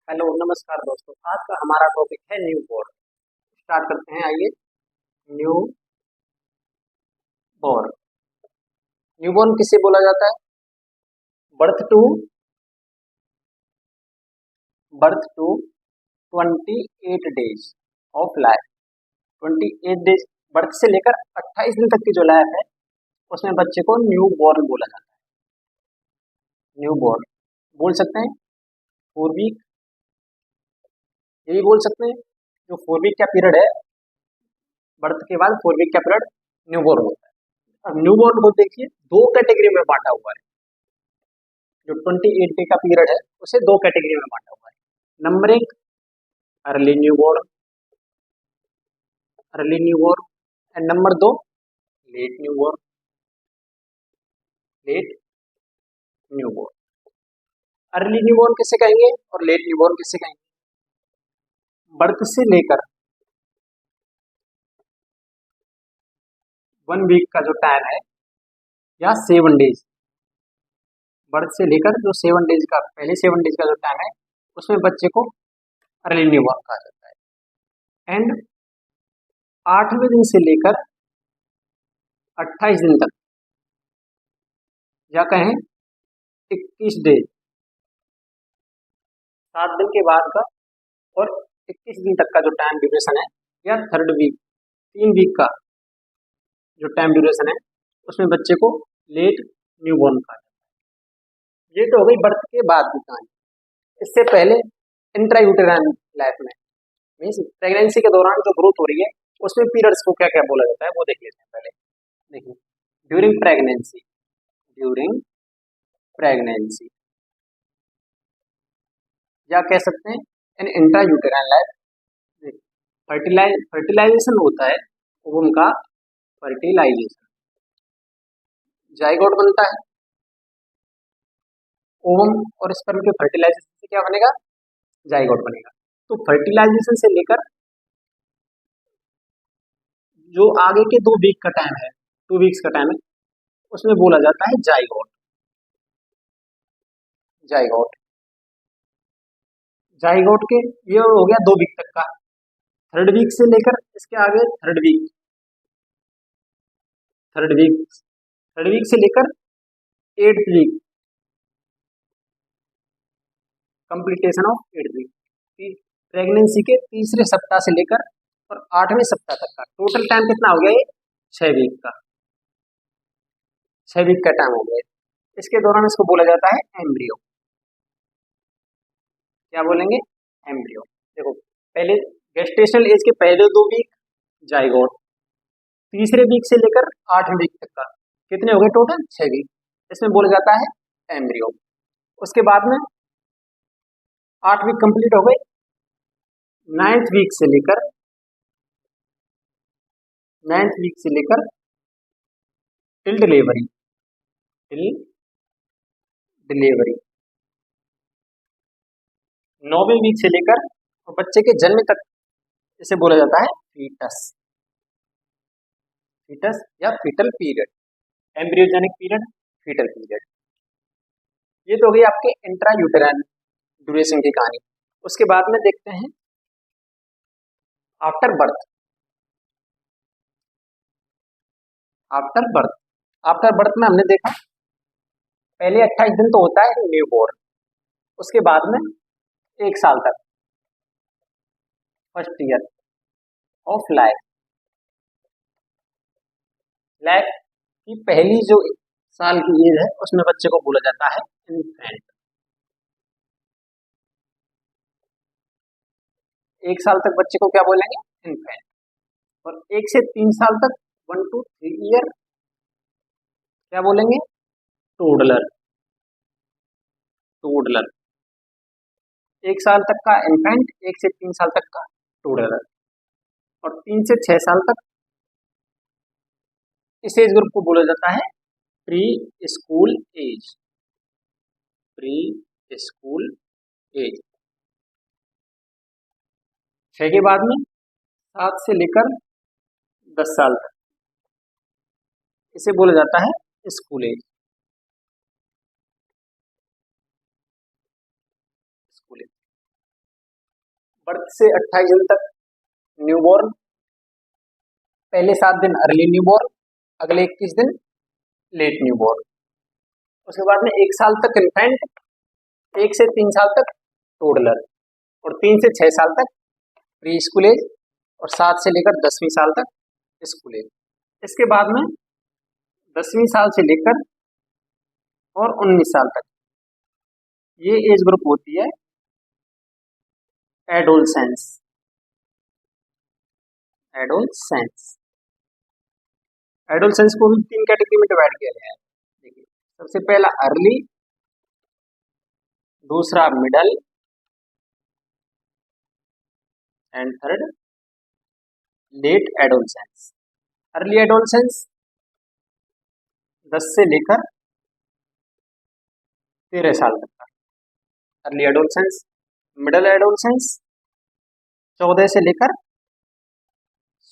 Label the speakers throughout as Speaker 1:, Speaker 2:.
Speaker 1: Hello नमस्कार दोस्तों। आज का हमारा टॉपिक है न्यू बॉर्न। स्टार्ट करते हैं, आइए। New born. न्यू बॉर्न किसे बोला जाता है? Birth to birth to 28 days of life. 28 days, birth से लेकर 28 दिन तक की जो लाइफ है उसमें बच्चे को न्यू बॉर्न बोला जाता है। न्यू बॉर्न बोल सकते हैं 4 वीक, ये भी बोल सकते हैं। जो 4 वीक का पीरियड है, बर्थ के बाद 4 वीक का पीरियड न्यू बॉर्न होता है। अब न्यू बॉर्न को देखिए, दो कैटेगरी में बांटा हुआ है। जो 28 डे का पीरियड है उसे दो कैटेगरी में बांटा हुआ है। नंबर एक, early newborn. Early newborn. And number दो, late newborn. Late newborn. Early newborn किसे कहेंगे और लेट न्यू बॉर्न किसे कहेंगे? बर्थ से लेकर 1 वीक का जो टाइम है या 7 डेज, बर्थ से लेकर जो 7 डेज का, पहले 7 डेज का जो टाइम है उसमें बच्चे को अर्ली न्यू बॉर्न कहा जाता है। एंड 8वें दिन से लेकर 28 दिन तक, या कहें 21 डेज, 7 दिन के बाद का और 21 दिन तक का जो टाइम ड्यूरेशन है, या 3rd वीक, 3 वीक का जो टाइम ड्यूरेशन है उसमें बच्चे को लेट न्यूबॉर्न कहा जाता है। ये तो हो गई बर्थ के बाद की कहानी। इससे पहले इंट्रायूटेराइन लाइफ में, मीन्स प्रेगनेंसी के दौरान जो ग्रोथ हो रही है उसमें पीरियड्स को क्या क्या बोला जाता है वो देख लेते हैं पहले। देखिए, ड्यूरिंग प्रेगनेंसी, ड्यूरिंग प्रेगनेंसी, या कह सकते हैं इन इंट्रायूटेराइन लाइफ फर्टिलाइजेशन होता है, ओवम का फर्टिलाइजेशन। जाइगोट बनता है, ओवम और स्पर्म के फर्टिलाइजेशन से क्या बनेगा? जाइगोट बनेगा। तो फर्टिलाइजेशन से लेकर जो आगे के 2 वीक का टाइम है, 2 वीक्स का टाइम है, उसमें बोला जाता है जाइगोट। जाइगोट जाइगोट के ये हो गया 2 वीक तक का। 3rd वीक से लेकर इसके आगे 3rd week, 3rd week, 3rd week से लेकर 8th week, completion of 8th week. Pregnancy के तीसरे सप्ताह से लेकर और 8वें सप्ताह तक का टोटल टाइम कितना हो गया? ये 6 वीक का, 6 वीक का टाइम हो गया। इसके दौरान इसको बोला जाता है एम्ब्रियो। क्या बोलेंगे? एम्ब्रियो। देखो, पहले गेस्टेशनल एज के पहले 2 वीक जाइगोट, तीसरे वीक से लेकर 8वें वीक तक का कितने हो गए? Total 6 week. इसमें बोला जाता है एम्ब्रियो। उसके बाद में 8 वीक कंप्लीट हो गए, 9th वीक से लेकर 9th वीक से लेकर टिल डिलीवरी, टिल डिलीवरी, 9वें वीक से लेकर और बच्चे के जन्म तक इसे बोला जाता है फीटस। फीटस या fetal period, embryogenic period, fetal period. ये तो हो गई आपके इंट्रा यूटेराइन ड्यूरेशन की कहानी। उसके बाद में देखते हैं after birth. After birth, after birth में हमने देखा पहले 28 दिन तो होता है न्यू बॉर्न, उसके बाद में 1 साल तक, first year of life, life की पहली जो साल की एज है उसमें बच्चे को बोला जाता है इन्फेंट। 1 साल तक बच्चे को क्या बोलेंगे? इन्फेंट। और 1 से 3 साल तक, 1 to 3 ईयर, क्या बोलेंगे? टोडलर। टोडलर। 1 साल तक का इन्फेंट, 1 से 3 साल तक का टोडलर, और 3 से 6 साल तक इस एज ग्रुप को बोला जाता है preschool age. Preschool age. 6 के बाद में 7 से लेकर 10 साल तक इसे बोला जाता है school age. School age. Birth से 28 दिन तक न्यूबॉर्न, पहले 7 दिन अर्ली न्यूबॉर्न, अगले 21 दिन लेट न्यूबॉर्न। उसके बाद में 1 साल तक इन्फेंट, 1 से 3 साल तक टोडलर, और 3 से 6 साल तक प्री स्कूल एज, और 7 से लेकर 10वीं साल तक स्कूल एज। इसके बाद में 10वीं साल से लेकर और 19 साल तक ये एज ग्रुप होती है एडोलसेंस। एडोलसेंस एडोलसेंस को भी 3 कैटेगरी में डिवाइड किया गया है। देखिए, सबसे पहला अर्ली, दूसरा middle, and third late adolescence. Early adolescence 10 से लेकर 13 साल तक का अर्ली एडोलसेंस। मिडल एडोलसेंस 14 से लेकर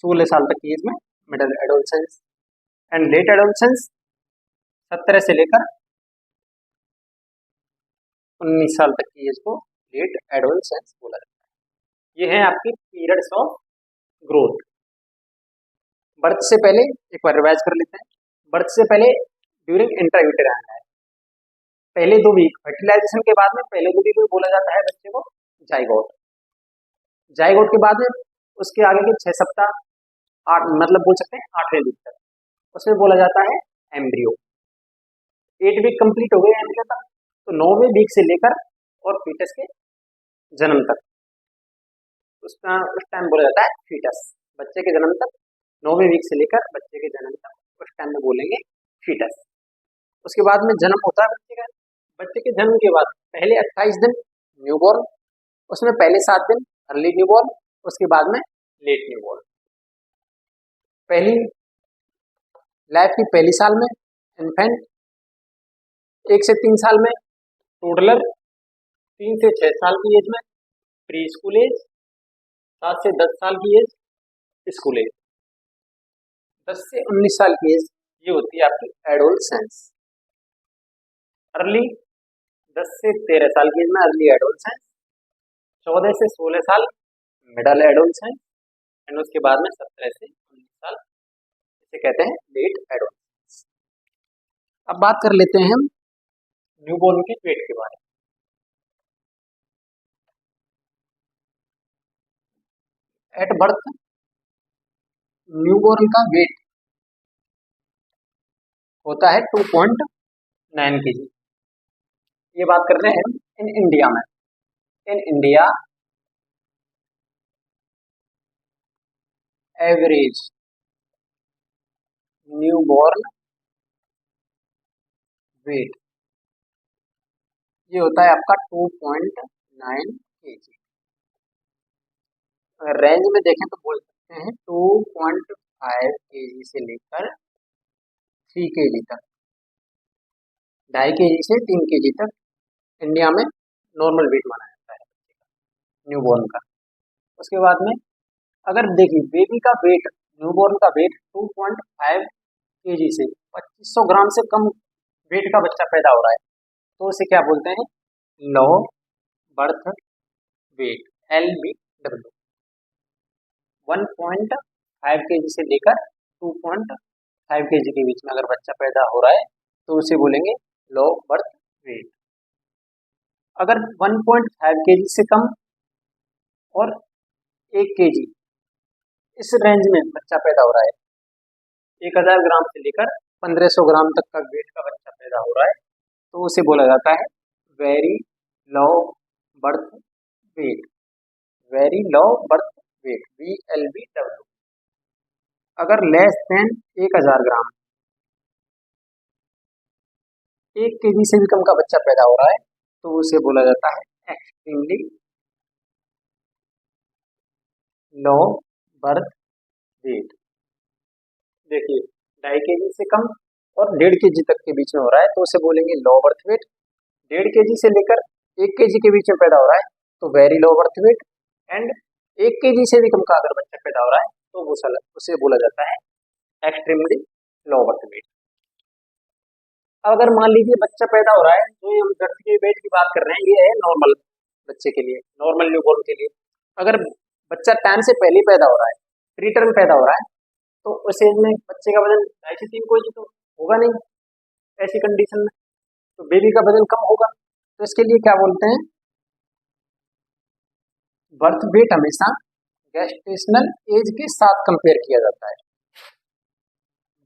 Speaker 1: 16 साल तक की एज में middle adolescence. And let adolescence 17 से लेकर 19 साल तक की एज को लेट एडोलसेंस बोला जाता है। ये है आपकी पीरियड्स ऑफ ग्रोथ। बर्थ से पहले एक बार रिवाइज कर लेते हैं। बर्थ से पहले ड्यूरिंग इंट्रायूटेराइन है, पहले 2 वीक फर्टिलाइजेशन के बाद में पहले 2 वीक में बोला जाता है बच्चे को जाइगोट। जाइगोट के बाद में उसके आगे के 6 सप्ताह 8 मतलब बोल सकते हैं 8वें वीक तक, उसमें बोला जाता है एम्ब्रियो। 8 वीक कंप्लीट हो गए एम्ब्रियो तक, तो 9वें वीक से लेकर और फीटस के जन्म तक उस टाइम बोला जाता है फीटस। बच्चे के जन्म तक 9वें वीक से लेकर बच्चे के जन्म तक उस टाइम में बोलेंगे फीटस। उसके बाद में जन्म होता है बच्चे का। बच्चे के जन्म के बाद पहले 28 दिन न्यूबॉर्न, उसमें पहले 7 दिन अर्ली न्यूबॉर्न, उसके बाद में लेट न्यूबॉर्न। पहली लाइफ की पहली साल में इन्फेंट, 1 से 3 साल में टोडलर, 3 से 6 साल की एज में प्री स्कूल एज, 7 से 10 साल की एज स्कूल एज, 10 से 19 साल की एज ये होती है आपकी एडोलसेंस। अर्ली 10 से 13 साल की एज में अर्ली एडोलसेंस, 14 से 16 साल मिडल एडोलसेंस, एंड उसके बाद में 17 से 19 साल इसे कहते हैं लेट एडोलसेंस। अब बात कर लेते हैं हम न्यूबॉर्न के वेट के बारे में। एट बर्थ न्यूबॉर्न का वेट होता है 2.9 kg। ये बात कर रहे हैं इन इंडिया में। In India average newborn weight ये होता है आपका 2.9 kg। अगर रेंज में देखें तो बोल सकते हैं 2.5 kg से लेकर 3 kg तक, 2.5 kg से 3 kg तक इंडिया में नॉर्मल वेट माना जाता है न्यूबॉर्न का। उसके बाद में अगर देखिए बेबी का वेट, न्यूबॉर्न का वेट 2.5 kg से 2500 ग्राम से कम वेट का बच्चा पैदा हो रहा है तो उसे क्या बोलते हैं? Low birth weight, LBW। 1.5 kg से लेकर 2.5 kg के बीच में अगर बच्चा पैदा हो रहा है तो उसे बोलेंगे लो बर्थ वेट। अगर 1.5 kg से कम और 1 kg इस रेंज में बच्चा पैदा हो रहा है, 1000 ग्राम से लेकर 1500 ग्राम तक का वेट का बच्चा पैदा हो रहा है तो उसे बोला जाता है very low birth weight. Very low birth weight, VLBW। अगर लेस देन 1000 ग्राम, 1 kg से भी कम का बच्चा पैदा हो रहा है तो उसे बोला जाता है एक्सट्रीमली लो बर्थ वेट। देखिए 2.5 kg से कम और 1.5 kg तक के बीच में हो रहा है तो उसे बोलेंगे लो बर्थ वेट। 1.5 kg से लेकर 1 kg के बीच में पैदा हो रहा है तो very low birth weight. And 1 kg से भी कम का अगर बच्चा पैदा हो रहा है तो उसे बोला जाता है एक्सट्रीमली लो बर्थ वेट। अगर मान लीजिए बच्चा पैदा हो रहा है तो हम बर्थ के वेट की बात कर रहे हैं, ये है नॉर्मल बच्चे के लिए, नॉर्मल न्यूबॉर्न के लिए। अगर बच्चा टाइम से पहले ही पैदा हो रहा है, प्री टर्म पैदा हो रहा है, तो उस एज में बच्चे का वजन 2.5 से 3 kg तो होगा नहीं ऐसी कंडीशन में, तो बेबी का वजन कम होगा। तो इसके लिए क्या बोलते हैं, बर्थ वेट हमेशा गेस्टेशनल एज के साथ कंपेयर किया जाता है।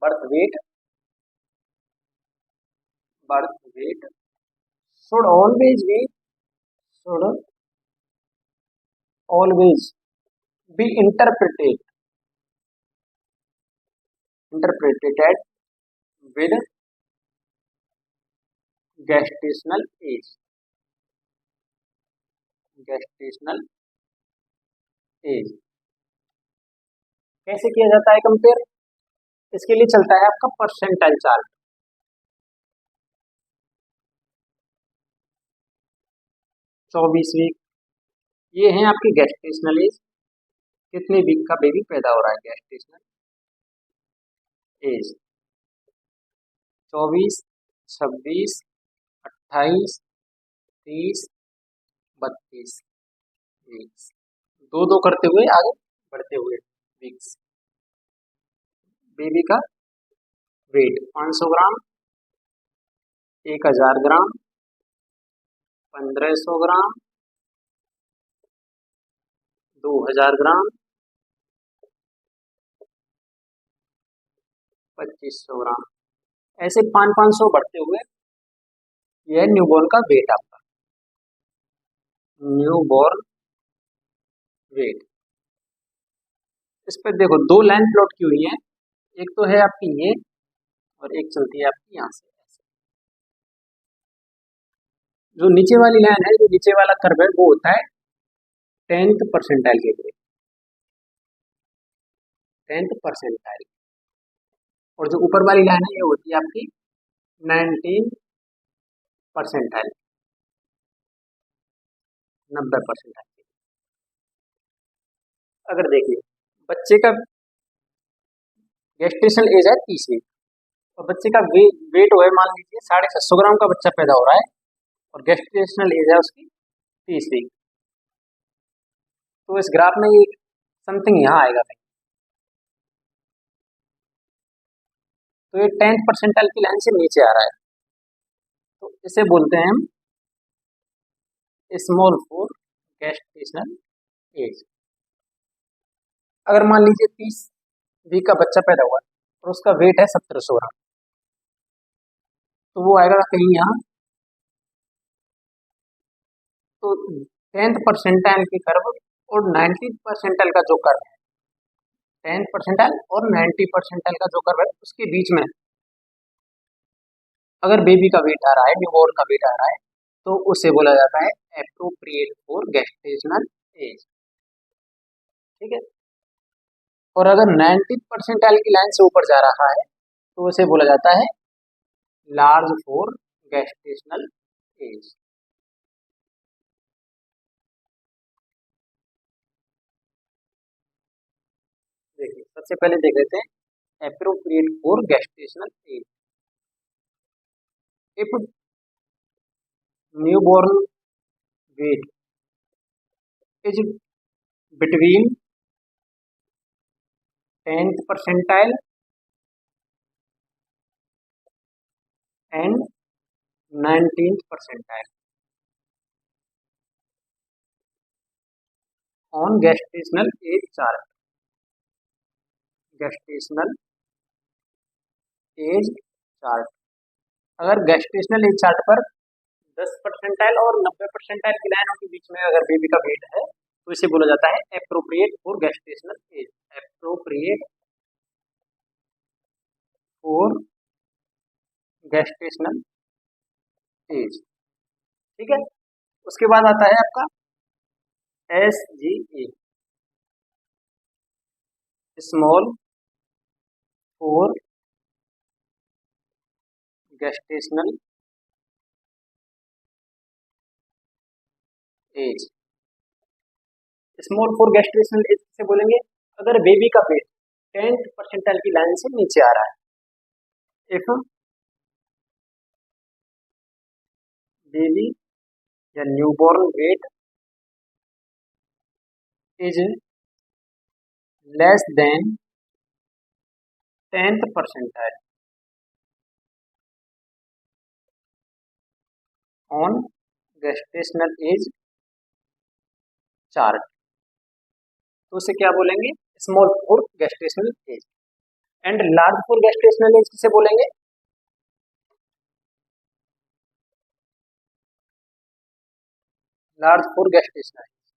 Speaker 1: Birth weight should always be should always be interpreted with gestational age gestational age। कैसे किया जाता है कंपेयर, इसके लिए चलता है आपका परसेंटाइल चार्ट। 24 वीक ये है आपकी गेस्टेशनल एज, कितने वीक का बेबी पैदा हो रहा है, गेस्टेशनल एज 24, 26, 28, 30, 32 वीक्स, दो दो करते हुए आगे बढ़ते हुए वीक्स। बेबी का वेट 500 ग्राम, 1000 ग्राम, 1500 ग्राम, 2000 ग्राम, 2500 ग्राम, ऐसे 500 बढ़ते हुए यह न्यूबॉर्न का वेट आपका, न्यूबॉर्न वेट। इस पर देखो दो लाइन प्लॉट की हुई है, एक तो है आपकी ये और एक चलती है आपकी यहाँ से ऐसे। जो नीचे वाली लाइन है, जो नीचे वाला कर्व है, वो होता है 10th परसेंटाइल के लिए, 10th परसेंटाइल, और जो ऊपर वाली लाइन है ये होती है आपकी 19 परसेंटाइल, 90 परसेंटाइल। अगर देखिए बच्चे का गेस्टेशनल एज है 30 वीक और बच्चे का वेट हो है मान लीजिए 750 ग्राम का बच्चा पैदा हो रहा है और गेस्टेशनल एज है उसकी 30 वीक, तो इस ग्राफ में ये समथिंग यहाँ आएगा कहीं, तो ये 10th परसेंटाइल की लाइन से नीचे आ रहा है, तो इसे बोलते हैं हम स्मॉल फॉर गेस्टेशनल एज। अगर मान लीजिए 30 वीक का बच्चा पैदा हुआ है और उसका वेट है 1700 ग्राम, तो वो आएगा कहीं यहाँ, तो 10th परसेंटाइल की कर्व और 90 परसेंटाइल का जो कर्व है, 10th परसेंटाइल और 90 परसेंटाइल का जो कर्व है उसके बीच में अगर बेबी का वेट आ रहा है, न्यूबॉर्न का वेट आ रहा है, तो उसे बोला जाता है एप्रोप्रिएट फॉर गेस्टेशनल एज, ठीक है। और अगर 90 परसेंटाइल की लाइन से ऊपर जा रहा है तो उसे बोला जाता है लार्ज फॉर गेस्टेशनल एज। देखिए सबसे पहले देख लेते हैं appropriate for gestational age. If newborn weight is between 10th percentile and 19th percentile on gestational age chart, gestational age chart। अगर गेस्टेशनल एज चार्ट पर 10 परसेंटाइल और 90 परसेंटाइल की लाइनों के बीच में अगर बेबी का वेट है तो इसे बोला जाता है appropriate for gestational as, appropriate for gestational as, ठीक है। उसके बाद आता है आपका SGA, small for gestational as. Small for gestational as से बोलेंगे अगर बेबी का वेट 10th परसेंटाइल की लाइन से नीचे आ रहा है, इफ बेबी या newborn weight is less than 10th percentile on gestational age chart, तो उसे क्या बोलेंगे? Small for gestational as. And large for gestational as किसे बोलेंगे? लार्ज फॉर गेस्टेशनल एज,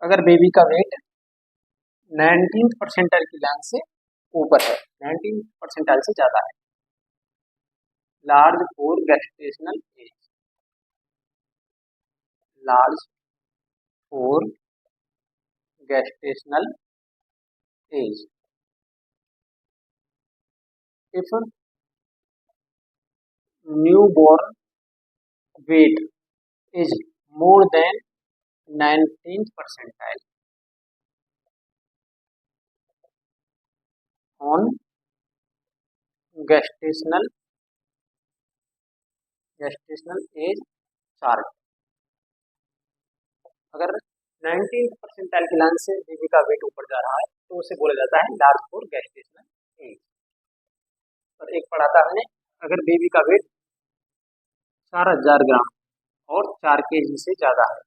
Speaker 1: अगर बेबी का वेट 19th परसेंटाइल की लाइन से ऊपर है, 19th परसेंटाइल से ज्यादा है। Large for gestational as, large for gestational age, if newborn weight is more than 19th percentile on gestational age chart, अगर 19th परसेंटाइल की लाइन से बेबी का वेट ऊपर जा रहा है तो उसे बोला जाता है लार्ज फॉर गेस्टेशनल एज। और एक पढ़ा था हमने, अगर बेबी का वेट 4000 ग्राम और 4 kg से ज्यादा है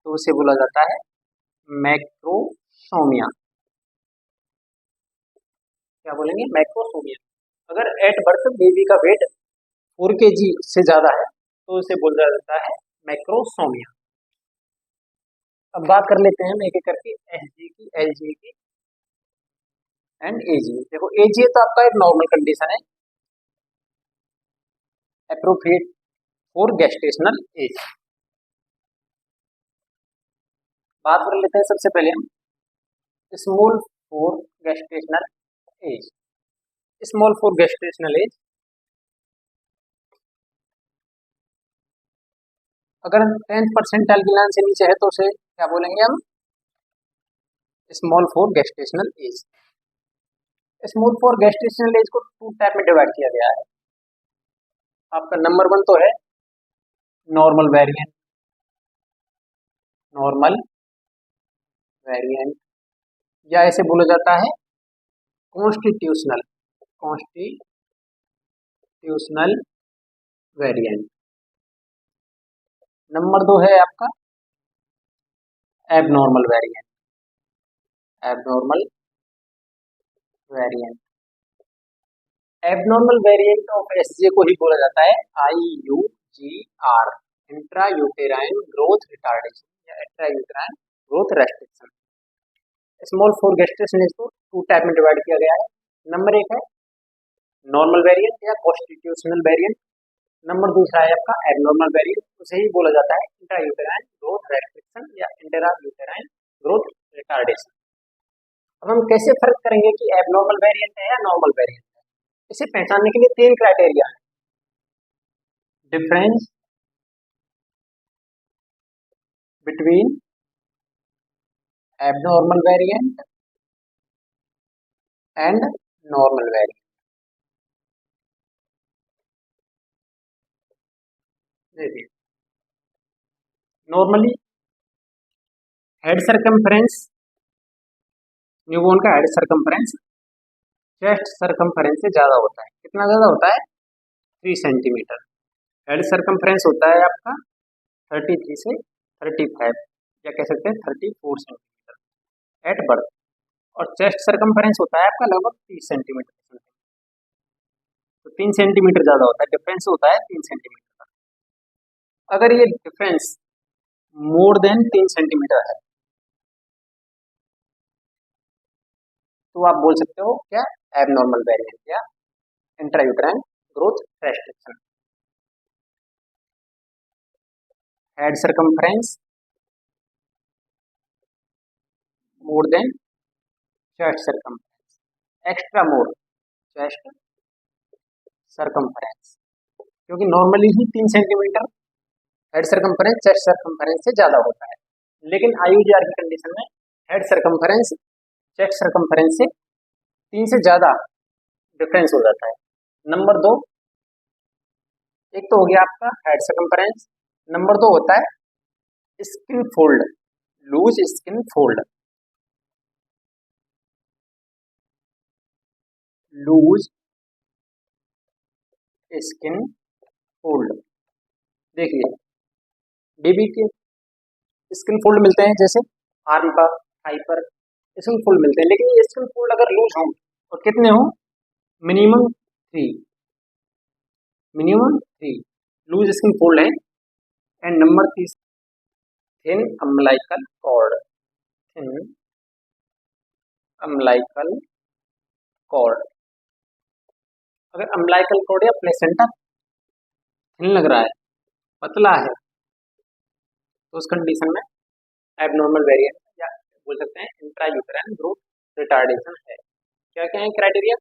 Speaker 1: तो उसे बोला जाता है मैक्रोसोमिया। क्या बोलेंगे? मैक्रोसोमिया। अगर एट बर्थ बेबी का वेट 4 kg से ज्यादा है तो उसे बोला जाता है मैक्रोसोमिया। अब बात कर लेते हैं हम एक एक करके एसजी की, एलजी की एंड एजी। देखो एजी तो आपका एक नॉर्मल कंडीशन है, एप्रोप्रिएट फॉर गेस्टेशनल एज। बात कर लेते हैं सबसे पहले हम small for gestational as. Small for gestational as, अगर 10th परसेंटाइल की लाइन से नीचे है तो उसे क्या बोलेंगे हम? Small for gestational as. Small for gestational age को 2 टाइप में डिवाइड किया गया है। आपका नंबर 1 तो है नॉर्मल वेरिएंट, नॉर्मल वेरिएंट, या ऐसे बोला जाता है कॉन्स्टिट्यूशनल, कॉन्स्टिट्यूशनल वेरिएंट। नंबर 2 है आपका abnormal variant, abnormal variant. Abnormal variant of SJ को ही बोला जाता है IUGR, intrauterine growth retardation या intrauterine growth restriction. Small for gestational age को 2 टाइप में डिवाइड किया गया है। नंबर 1 है नॉर्मल वेरिएंट या कॉन्स्टिट्यूशनल वेरिएंट, नंबर 2 है आपका एबनॉर्मल वेरिएंट, उसे ही बोला जाता है इंट्रा यूटेराइन ग्रोथ रेस्ट्रिक्शन या इंट्रा यूटेराइन ग्रोथ रिटार्डेशन। अब हम कैसे फर्क करेंगे कि एबनॉर्मल वेरिएंट है या नॉर्मल वेरिएंट है? इसे पहचानने के लिए 3 क्राइटेरिया है। Difference between abnormal variant and normal variant. देखिए नॉर्मली हेड सरकमफ्रेंस, न्यूबॉर्न का हेड सरकमफ्रेंस चेस्ट सरकमफ्रेंस से ज्यादा होता है। कितना ज्यादा होता है? 3 सेंटीमीटर। हेड सरकमफ्रेंस होता है आपका 33 से 35 या कह सकते हैं 34 सेंटीमीटर एट बर्थ, और चेस्ट सरकमफ्रेंस होता है आपका लगभग 30 सेंटीमीटर। तो 3 सेंटीमीटर ज्यादा होता है, डिफरेंस होता है 3 सेंटीमीटर का। अगर ये डिफरेंस मोर देन 3 सेंटीमीटर है तो आप बोल सकते हो क्या? एबनॉर्मल वेरिएंट या intrauterine growth restriction. Head circumference more than chest circumference, extra more chest circumference, क्योंकि नॉर्मली ही 3 centimetre head circumference chest circumference से ज्यादा होता है, लेकिन IUGR की कंडीशन में हेड सरकमफ्रेंस चेस्ट सरकमफ्रेंस से 3 से ज्यादा डिफरेंस हो जाता है। नंबर 2, एक तो हो गया आपका हेड सरकमफ्रेंस, नंबर 2 होता है skin fold, loose skin fold, loose skin fold. देखिए बेबी के स्किन फोल्ड मिलते हैं जैसे आर्म पर, थाई पर स्किन फोल्ड मिलते हैं, लेकिन ये स्किन फोल्ड अगर लूज हो और कितने हो, minimum 3, minimum 3 loose skin fold है। And number 3 thin umbilical cord, thin umbilical cord. अगर अम्बिलिकल कॉर्ड या प्लेसेंटा थिन लग रहा है, पतला है, तो उस कंडीशन में एबनॉर्मल वेरिएंट या बोल सकते हैं इंट्रायूटेराइन ग्रोथ रिटार्डेशन है। क्या क्या है क्राइटेरिया,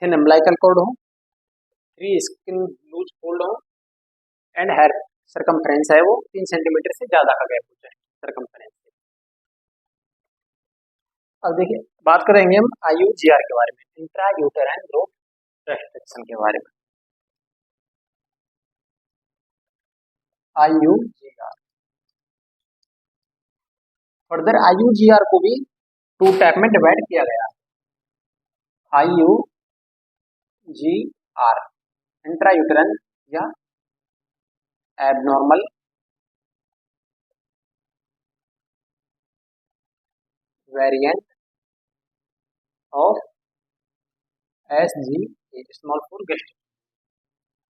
Speaker 1: थिन अम्बिलिकल कॉर्ड हो, 3 स्किन लूज फोल्ड हो, एंड हेयर सरकमफ्रेंस है वो 3 सेंटीमीटर से ज़्यादा का गैप हो जाए सरकमफ्रेंस से। अब देखिए बात करेंगे हम IUGR के बारे में, इंट्रायूटेराइन ग्रोथ रेस्ट्रिक्शन के बारे में। IUGR, फर्दर IUGR को भी 2 टाइप में डिवाइड किया गया है। IUGR इंट्रायूटेराइन या abnormal variant of SGA small four guest.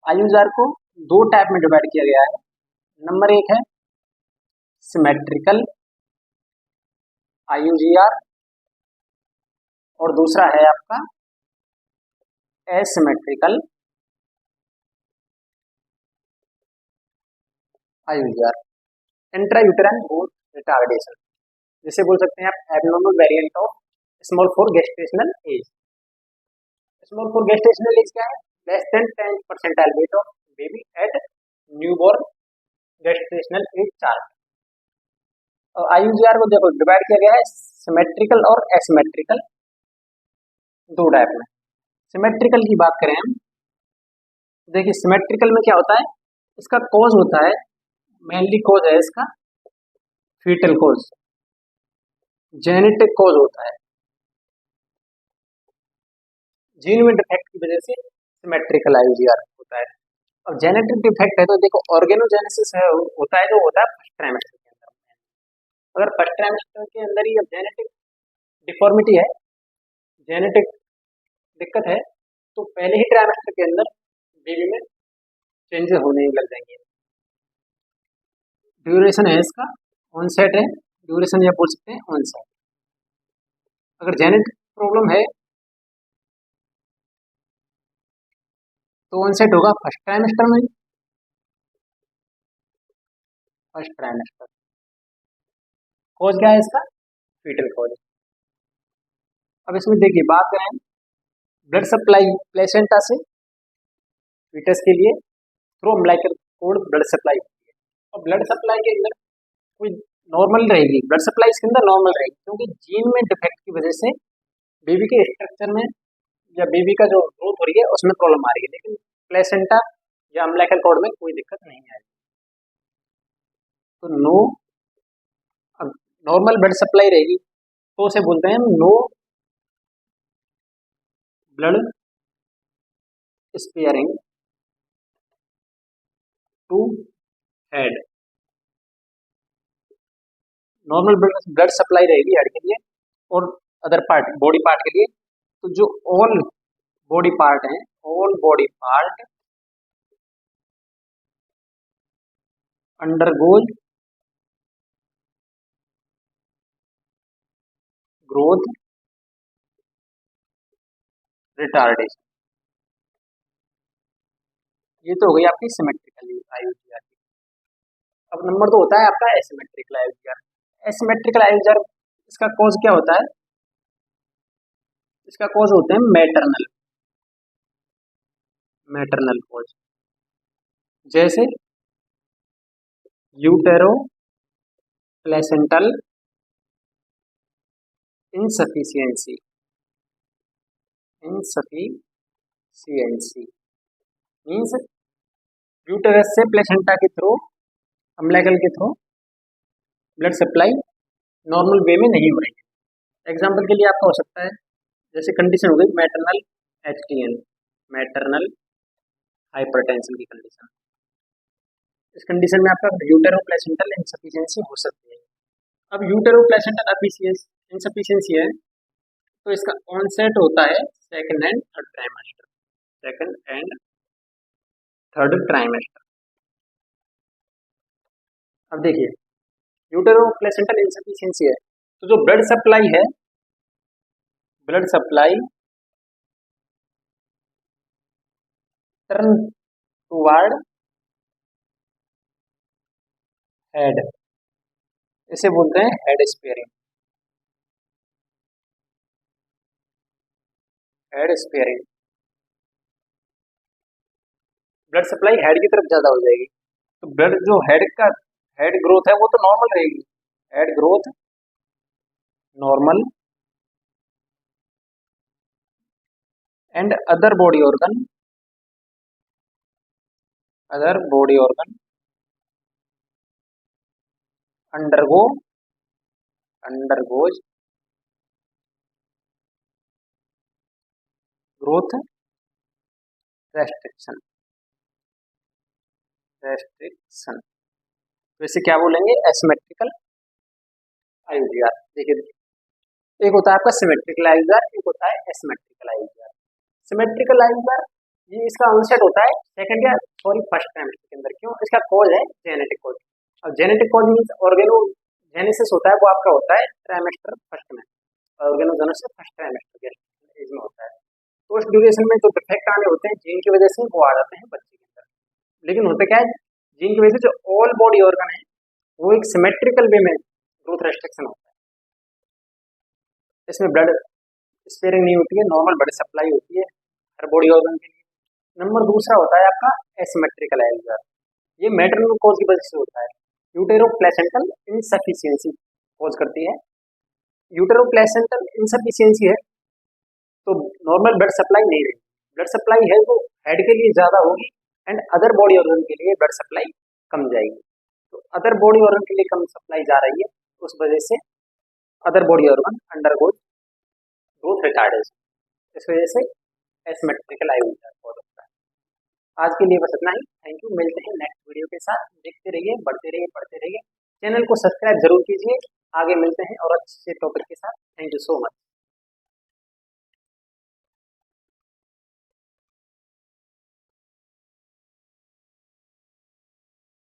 Speaker 1: IUGR को 2 टाइप में डिवाइड किया गया है। नंबर 1 है सिमेट्रिकल IUGR और दूसरा है आपका asymmetrical IUGR, intrauterine growth retardation, जिसे बोल सकते हैं आप abnormal variant of small four gestational age. Small four gestational age क्या है, less than 10 percentile weight of baby eight newborn gestational age chart. और IUGR को देखो डिवाइड किया गया है सिमेट्रिकल और एसिमेट्रिकल 2 टाइप में। सिमेट्रिकल की बात करें हम, देखिए सिमेट्रिकल में क्या होता है, इसका कॉज होता है, मेनली कॉज है इसका फीटल कॉज, जेनेटिक कॉज होता है, जीन में डिफेक्ट की वजह से सिमेट्रिकल IUGR होता है। अब जेनेटिक डिफेक्ट है तो देखो ऑर्गेनोजेनेसिस है होता है, जो होता है फर्स्ट ट्राइमेस्टर के अंदर। अगर फर्स्ट ट्राइमेस्टर के अंदर ही जेनेटिक डिफॉर्मिटी है, जेनेटिक दिक्कत है, तो पहले ही ट्राइमेस्टर के अंदर बेबी में चेंजेस होने लग जाएंगे। ड्यूरेशन है इसका, ऑनसेट है, ड्यूरेशन या बोल सकते हैं ऑनसेट। अगर जेनेटिक प्रॉब्लम है तो ऑनसेट होगा फर्स्ट ट्राइमेस्टर में, फर्स्ट ट्राइमेस्टर। कॉज क्या है इसका, फीटल कॉज। अब इसमें देखिए बात करें ब्लड सप्लाई प्लेसेंटा से फीटस के लिए through umbilical cord blood supply होती है, और ब्लड सप्लाई के अंदर कोई नॉर्मल रहेगी, ब्लड सप्लाई इसके अंदर नॉर्मल रहेगी, क्योंकि जीन में डिफेक्ट की वजह से बेबी के स्ट्रक्चर में या बेबी का जो ग्रोथ हो रही है उसमें प्रॉब्लम आ रही है, लेकिन प्लेसेंटा या अम्बिलिकल कॉर्ड में कोई दिक्कत नहीं आएगी। तो नो, अब नॉर्मल ब्लड सप्लाई रहेगी तो उसे बोलते हैं no blood sparing to head. Normal blood supply रहेगी हेड के लिए और अदर पार्ट बॉडी पार्ट के लिए, तो जो ऑल बॉडी पार्ट हैं, all body part undergoes growth retardation. ये तो हो गई आपकी सिमेट्रिकल IUGR की। अब नंबर 2 होता है आपका एसिमेट्रिकल IUGR। एसिमेट्रिकल IUGR इसका कॉज क्या होता है, इसका कॉज होते हैं मैटरनल, मैटरनल कॉज, जैसे utero placental insufficiency, insufficiency means uterus से प्लेसेंटा के थ्रू अम्बिलिकल के through blood supply normal way में नहीं हो रही है। एग्जाम्पल के लिए आपका हो सकता है, जैसे कंडीशन हो गई मैटरनल HTN, मैटरनल हाइपरटेंशन की कंडीशन। इस कंडीशन में आपका यूटेरोप्लेसेंटल इनसफिशिएंसी हो सकती है। अब यूटेरोप्लेसेंटल इनसफिशिएंसी है तो इसका ऑनसेट होता है second and third trimester, second and third trimester. अब देखिए यूटेरोप्लेसेंटल इनसफिशिएंसी है तो जो ब्लड सप्लाई है, blood supply turn toward head, इसे बोलते हैं head sparing, head sparing. Blood supply head की तरफ ज्यादा हो जाएगी तो ब्लड जो हेड ग्रोथ है वो तो नॉर्मल रहेगी, head growth normal, and other body organ undergo undergoes growth restriction, restriction. तो इसे क्या बोलेंगे, एसिमेट्रिकल आईवीआर। देखिए एक होता है आपका सिमेट्रिकल आईवीआर, एक होता है एसिमेट्रिकल आईवीआर। सिमेट्रिकल आईवीआर ये इसका ऑनसेट होता है सेकंड या सॉरी फर्स्ट ट्राइमेस्टर के अंदर। क्यों, इसका कॉज है जेनेटिक कॉज। अब जेनेटिक कॉज मीन्स ऑर्गेनोजेनेसिस होता है, वो आपका होता है ट्राइमेस्टर फर्स्ट में, ऑर्गेनोजेनेसिस फर्स्ट ट्राइमेस्टर के एज में होता है। तो उस ड्यूरेशन में जो डिफेक्ट आने होते हैं जीन की वजह से वो आ जाते हैं बच्चे के अंदर। लेकिन होता क्या है, जीन की वजह से जो ऑल बॉडी ऑर्गन है वो एक सिमेट्रिकल वे में ग्रोथ रेस्ट्रिक्शन होता है, इसमें ब्लड स्पेयरिंग नहीं होती है, नॉर्मल ब्लड सप्लाई होती है हर बॉडी ऑर्गन के लिए। नंबर दूसरा होता है आपका एसिमेट्रिकल आईवीआर, ये मैटरनल कॉज की वजह से होता है, यूटेरोप्लेसेंटल इनसफिशिएंसी कॉज करती है। यूटेरोप्लेसेंटल इनसफिशिएंसी है तो नॉर्मल ब्लड सप्लाई नहीं रहेगी, ब्लड सप्लाई है वो हेड के लिए ज़्यादा होगी एंड अदर बॉडी ऑर्गन के लिए ब्लड सप्लाई कम जाएगी। तो अदर बॉडी ऑर्गन के लिए कम सप्लाई जा रही है, उस वजह से other body organ undergo growth retardation, इस वजह से एसिमेट्रिकल आईवीआर हो सकता है। आज के लिए बस इतना ही, थैंक यू। मिलते हैं नेक्स्ट वीडियो के साथ, देखते रहिए, बढ़ते रहिए, पढ़ते रहिए। चैनल को सब्सक्राइब जरूर कीजिए, आगे मिलते हैं और अच्छे टॉपिक के साथ। Thank you so much.